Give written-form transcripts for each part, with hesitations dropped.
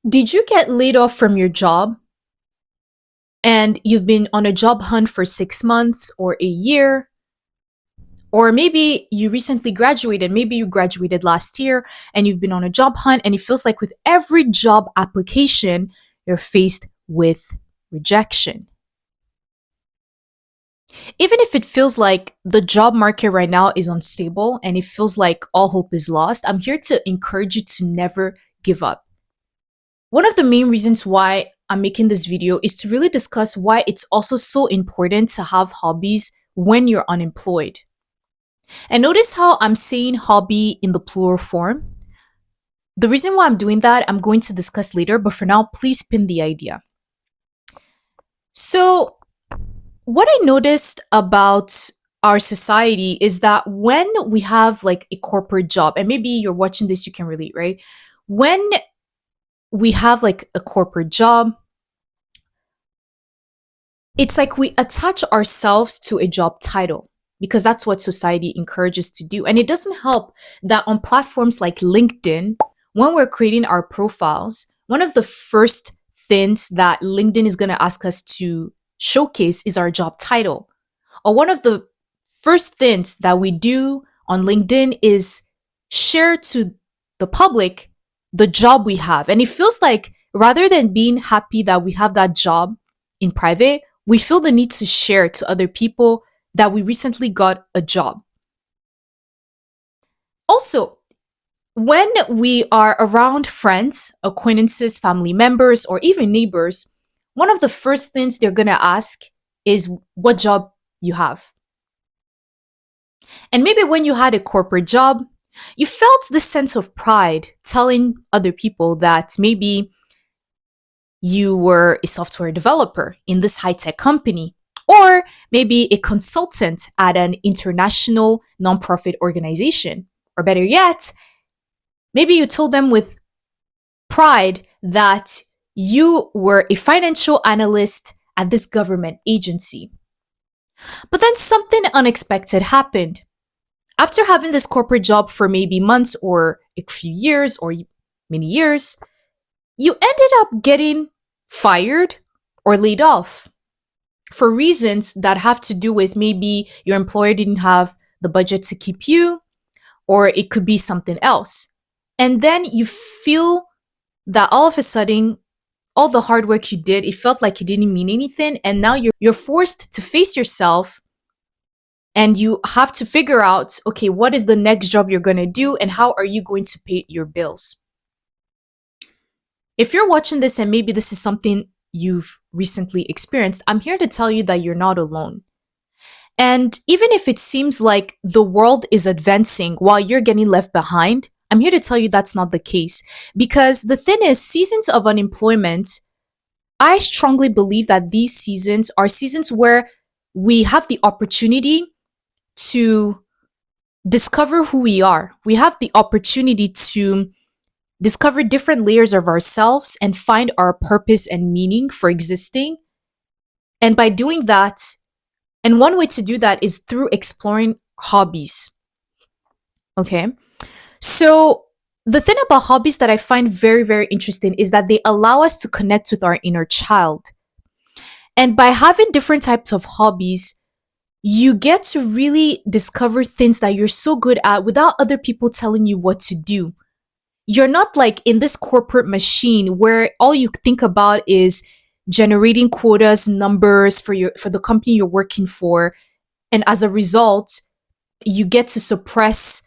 Did you get laid off from your job and you've been on a job hunt for 6 months or a year? Or maybe you recently graduated, maybe you graduated last year and you've been on a job hunt, and it feels like with every job application, you're faced with rejection. Even if it feels like the job market right now is unstable and it feels like all hope is lost, I'm here to encourage you to never give up. One of the main reasons why I'm making this video is to really discuss why it's also so important to have hobbies when you're unemployed. And notice how I'm saying hobby in the plural form. The reason why I'm doing that, I'm going to discuss later, but for now, please pin the idea. So, what I noticed about our society is that when we have like a corporate job, and maybe you're watching this, you can relate, right? When we have like a corporate job, it's like we attach ourselves to a job title because that's what society encourages to do. And it doesn't help that on platforms like LinkedIn, when we're creating our profiles, one of the first things that LinkedIn is going to ask us to showcase is our job title. Or one of the first things that we do on LinkedIn is share to the public the job we have. And it feels like rather than being happy that we have that job in private, we feel the need to share to other people that we recently got a job. Also, when we are around friends, acquaintances, family members, or even neighbors, one of the first things they're going to ask is what job you have. And maybe when you had a corporate job, you felt this sense of pride telling other people that maybe you were a software developer in this high-tech company, or maybe a consultant at an international nonprofit organization. Or better yet, maybe you told them with pride that you were a financial analyst at this government agency. But then something unexpected happened. After having this corporate job for maybe months or a few years or many years, you ended up getting fired or laid off for reasons that have to do with maybe your employer didn't have the budget to keep you, or it could be something else. And then you feel that all of a sudden, all the hard work you did, it felt like it didn't mean anything. And now you're forced to face yourself and you have to figure out, okay, what is the next job you're going to do and how are you going to pay your bills? If you're watching this and maybe this is something you've recently experienced, I'm here to tell you that you're not alone. And even if it seems like the world is advancing while you're getting left behind, I'm here to tell you that's not the case. Because the thing is, seasons of unemployment, I strongly believe that these seasons are seasons where we have the opportunity to discover who we are. We have the opportunity to discover different layers of ourselves and find our purpose and meaning for existing. And by doing that, and one way to do that is through exploring hobbies. Okay. So the thing about hobbies that I find very, very interesting is that they allow us to connect with our inner child. And by having different types of hobbies, you get to really discover things that you're so good at without other people telling you what to do. You're not like in this corporate machine where all you think about is generating quotas, numbers for the company you're working for, and as a result, you get to suppress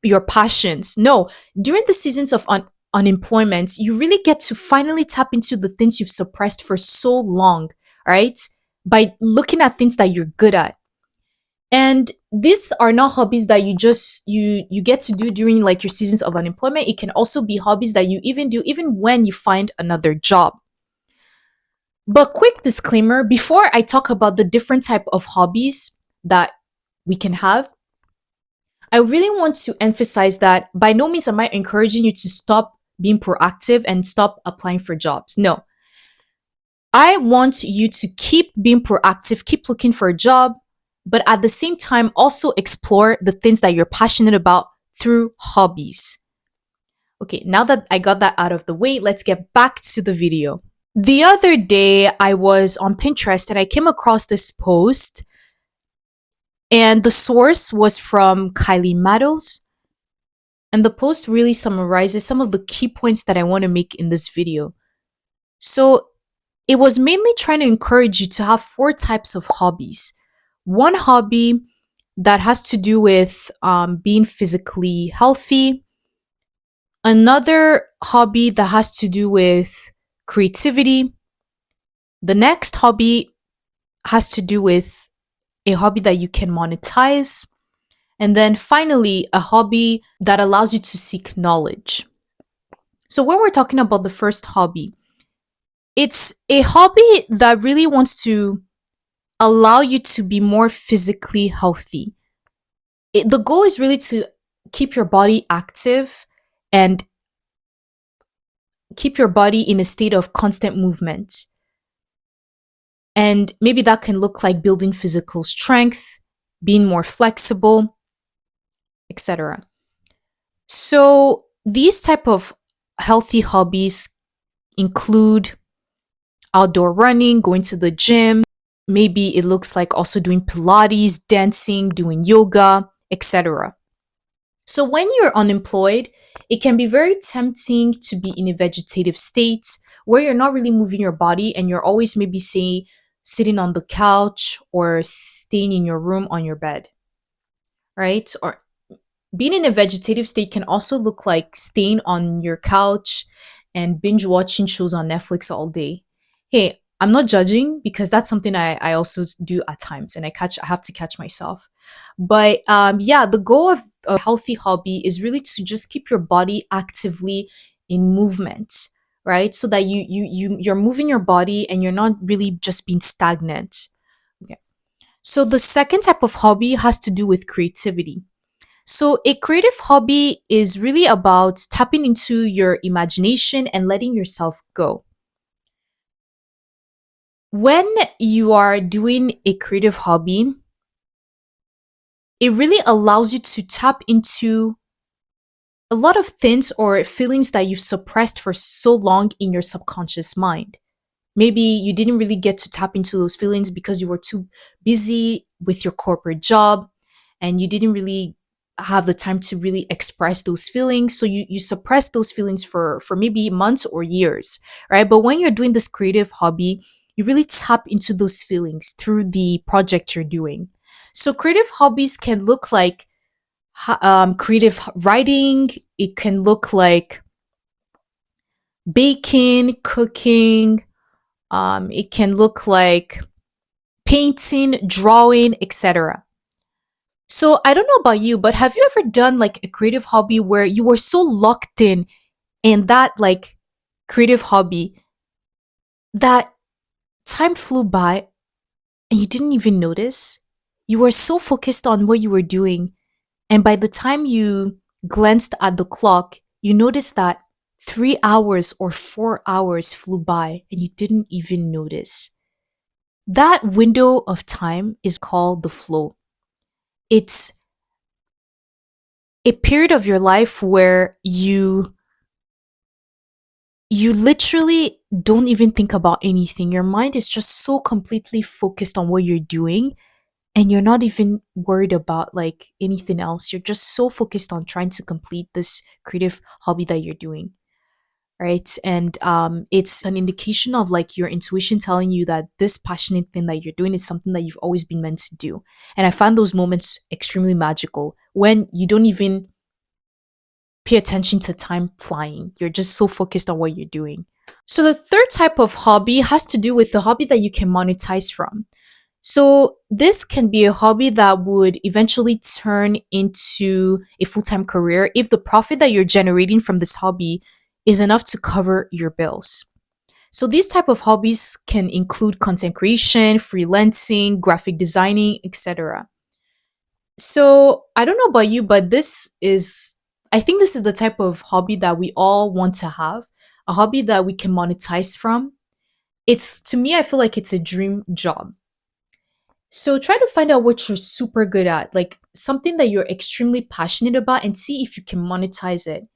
your passions. No, during the seasons of unemployment, you really get to finally tap into the things you've suppressed for so long, right? By looking at things that you're good at. And these are not hobbies that you get to do during like your seasons of unemployment. It can also be hobbies that you even do even when you find another job. But quick disclaimer, before I talk about the different type of hobbies that we can have, I really want to emphasize that by no means am I encouraging you to stop being proactive and stop applying for jobs. No. I want you to keep being proactive, keep looking for a job, but at the same time, also explore the things that you're passionate about through hobbies. Okay, now that I got that out of the way, let's get back to the video. The other day, I was on Pinterest and I came across this post, and the source was from Kylie Maddow's. And the post really summarizes some of the key points that I want to make in this video. So, it was mainly trying to encourage you to have four types of hobbies. One hobby that has to do with being physically healthy, another hobby that has to do with creativity, the next hobby has to do with a hobby that you can monetize, and then finally, a hobby that allows you to seek knowledge. So, when we're talking about the first hobby, it's a hobby that really wants to allow you to be more physically healthy. The goal is really to keep your body active and keep your body in a state of constant movement. And maybe that can look like building physical strength, being more flexible, etc. So these type of healthy hobbies include outdoor running, going to the gym. Maybe it looks like also doing Pilates, dancing, doing yoga, etc. So when you're unemployed, it can be very tempting to be in a vegetative state where you're not really moving your body and you're always maybe say sitting on the couch or staying in your room on your bed, right? Or being in a vegetative state can also look like staying on your couch and binge watching shows on Netflix all day. Hey, I'm not judging because that's something I also do at times, and I have to catch myself. But yeah, the goal of a healthy hobby is really to just keep your body actively in movement, right? So that you're moving your body and you're not really just being stagnant. Okay. So the second type of hobby has to do with creativity. So, a creative hobby is really about tapping into your imagination and letting yourself go. When you are doing a creative hobby, it really allows you to tap into a lot of things or feelings that you've suppressed for so long in your subconscious mind. Maybe you didn't really get to tap into those feelings because you were too busy with your corporate job and you didn't really have the time to really express those feelings. So you suppress those feelings for maybe months or years, right? But when you're doing this creative hobby, you really tap into those feelings through the project you're doing. So creative hobbies can look like creative writing. It can look like baking, cooking. It can look like painting, drawing, etc. So I don't know about you, but have you ever done like a creative hobby where you were so locked in that like creative hobby that time flew by and you didn't even notice? You were so focused on what you were doing, and by the time you glanced at the clock, you noticed that 3 hours or 4 hours flew by and you didn't even notice. That window of time is called the flow. It's a period of your life where you literally don't even think about anything. Your mind is just so completely focused on what you're doing and you're not even worried about like anything else. You're just so focused on trying to complete this creative hobby that you're doing. Right. And it's an indication of like your intuition telling you that this passionate thing that you're doing is something that you've always been meant to do. And I find those moments extremely magical when you don't even pay attention to time flying. You're just so focused on what you're doing. So the third type of hobby has to do with the hobby that you can monetize from. So this can be a hobby that would eventually turn into a full-time career if the profit that you're generating from this hobby is enough to cover your bills. So these type of hobbies can include content creation, freelancing, graphic designing, etc. So I don't know about you, but I think this is the type of hobby that we all want to have, a hobby that we can monetize from. To me, I feel like it's a dream job. So try to find out what you're super good at, like something that you're extremely passionate about, and see if you can monetize it.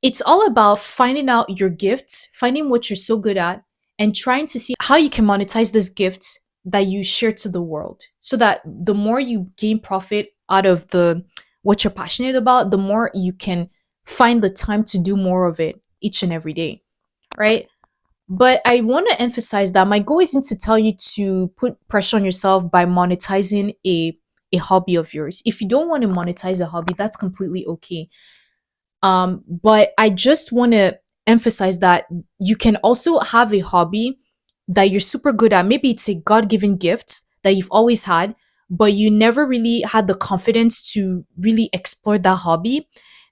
It's all about finding out your gifts, finding what you're so good at, and trying to see how you can monetize this gift that you share to the world. So that the more you gain profit out of the what you're passionate about, the more you can find the time to do more of it each and every day, right? But I want to emphasize that my goal isn't to tell you to put pressure on yourself by monetizing a hobby of yours. If you don't want to monetize a hobby, that's completely okay. But I just want to emphasize that you can also have a hobby that you're super good at. Maybe it's a God given gift that you've always had, but you never really had the confidence to really explore that hobby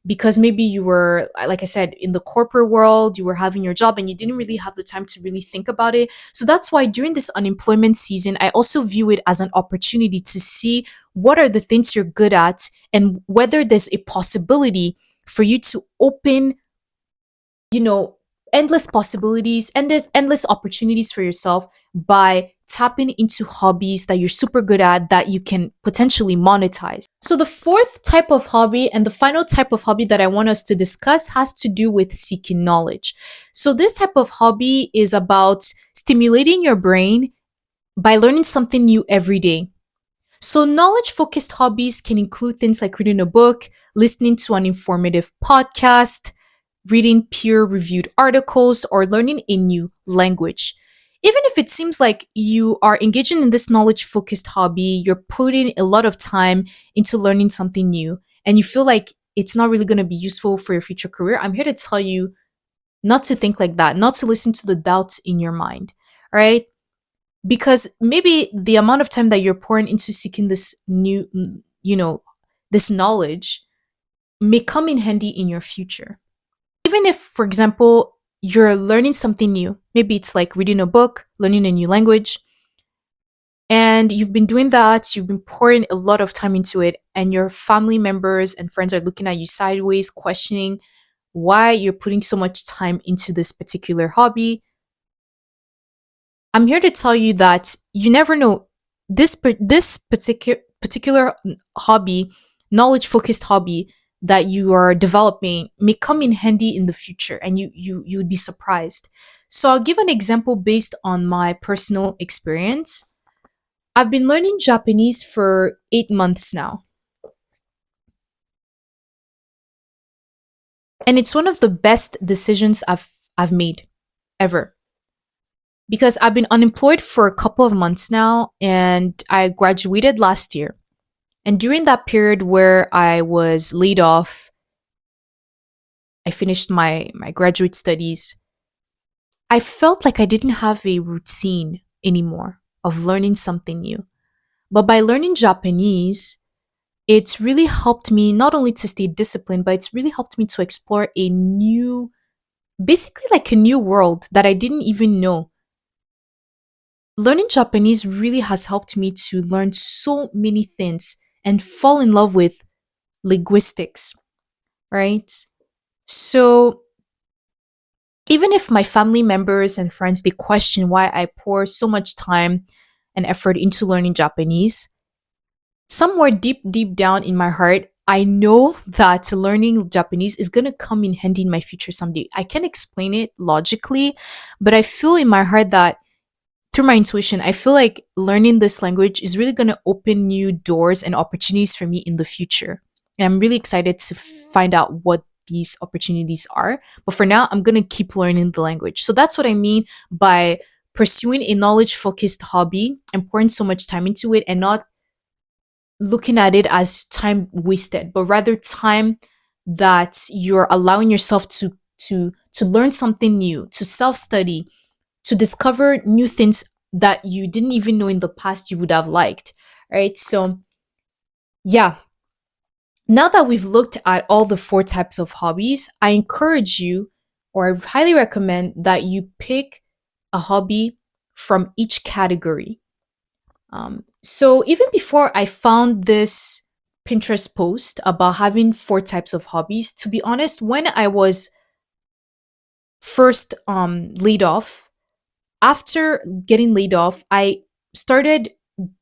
because maybe you were, like I said, in the corporate world, you were having your job and you didn't really have the time to really think about it. So that's why during this unemployment season, I also view it as an opportunity to see what are the things you're good at and whether there's a possibility for you to open, you know, endless possibilities and there's endless opportunities for yourself by tapping into hobbies that you're super good at that you can potentially monetize. So the fourth type of hobby and the final type of hobby that I want us to discuss has to do with seeking knowledge. So this type of hobby is about stimulating your brain by learning something new every day. So, knowledge focused hobbies can include things like reading a book, listening to an informative podcast, reading peer reviewed articles, or learning a new language. Even if it seems like you are engaging in this knowledge focused hobby, you're putting a lot of time into learning something new, and you feel like it's not really going to be useful for your future career, I'm here to tell you not to think like that, not to listen to the doubts in your mind. All right, because maybe the amount of time that you're pouring into seeking this new, this knowledge may come in handy in your future. Even if, for example, you're learning something new, maybe it's like reading a book, learning a new language, and you've been doing that, you've been pouring a lot of time into it, and your family members and friends are looking at you sideways, questioning why you're putting so much time into this particular hobby. I'm here to tell you that you never know, this particular hobby, knowledge focused hobby that you are developing may come in handy in the future, and you would be surprised. So I'll give an example based on my personal experience. I've been learning Japanese for 8 months now, and it's one of the best decisions I've made ever, because I've been unemployed for a couple of months now and I graduated last year. And during that period where I was laid off, I finished my graduate studies. I felt like I didn't have a routine anymore of learning something new. But by learning Japanese, it's really helped me not only to stay disciplined, but it's really helped me to explore a new, basically like a new world that I didn't even know. Learning Japanese really has helped me to learn so many things and fall in love with linguistics, right? So even if my family members and friends they question why I pour so much time and effort into learning Japanese, somewhere deep down in my heart, I know that learning Japanese is going to come in handy in my future someday. I can't explain it logically, but I feel in my heart that through my intuition, I feel like learning this language is really going to open new doors and opportunities for me in the future. And I'm really excited to find out what these opportunities are. But for now, I'm going to keep learning the language. So that's what I mean by pursuing a knowledge focused hobby and pouring so much time into it and not looking at it as time wasted, but rather time that you're allowing yourself to learn something new, to self-study, to discover new things that you didn't even know in the past you would have liked, right? So, yeah, now that we've looked at all the four types of hobbies, I encourage you, or I highly recommend that you pick a hobby from each category. So, even before I found this Pinterest post about having four types of hobbies, to be honest, when I was first laid off, after getting laid off, I started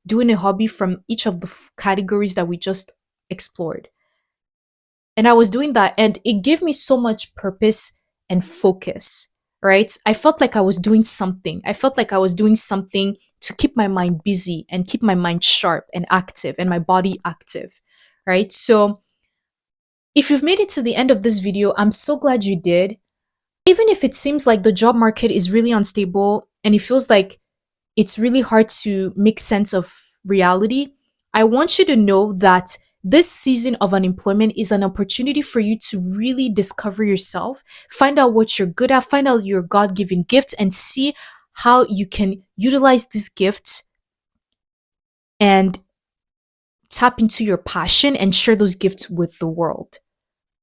doing a hobby from each of the categories that we just explored. And I was doing that, and it gave me so much purpose and focus, right? I felt like I was doing something. I felt like I was doing something to keep my mind busy and keep my mind sharp and active and my body active, right? So if you've made it to the end of this video, I'm so glad you did. Even if it seems like the job market is really unstable and it feels like it's really hard to make sense of reality, I want you to know that this season of unemployment is an opportunity for you to really discover yourself, find out what you're good at, find out your God given gifts, and see how you can utilize these gifts and tap into your passion and share those gifts with the world.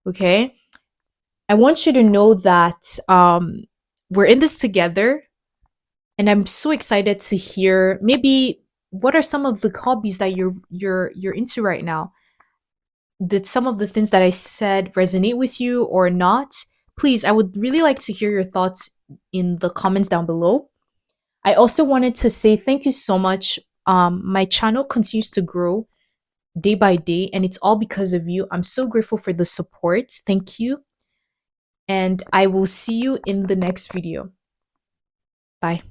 Okay? I want you to know that we're in this together, and I'm so excited to hear maybe what are some of the hobbies that you're into right now. Did some of the things that I said resonate with you or not? Please, I would really like to hear your thoughts in the comments down below. I also wanted to say thank you so much. My channel continues to grow day by day, and it's all because of you. I'm so grateful for the support. Thank you. And I will see you in the next video. Bye.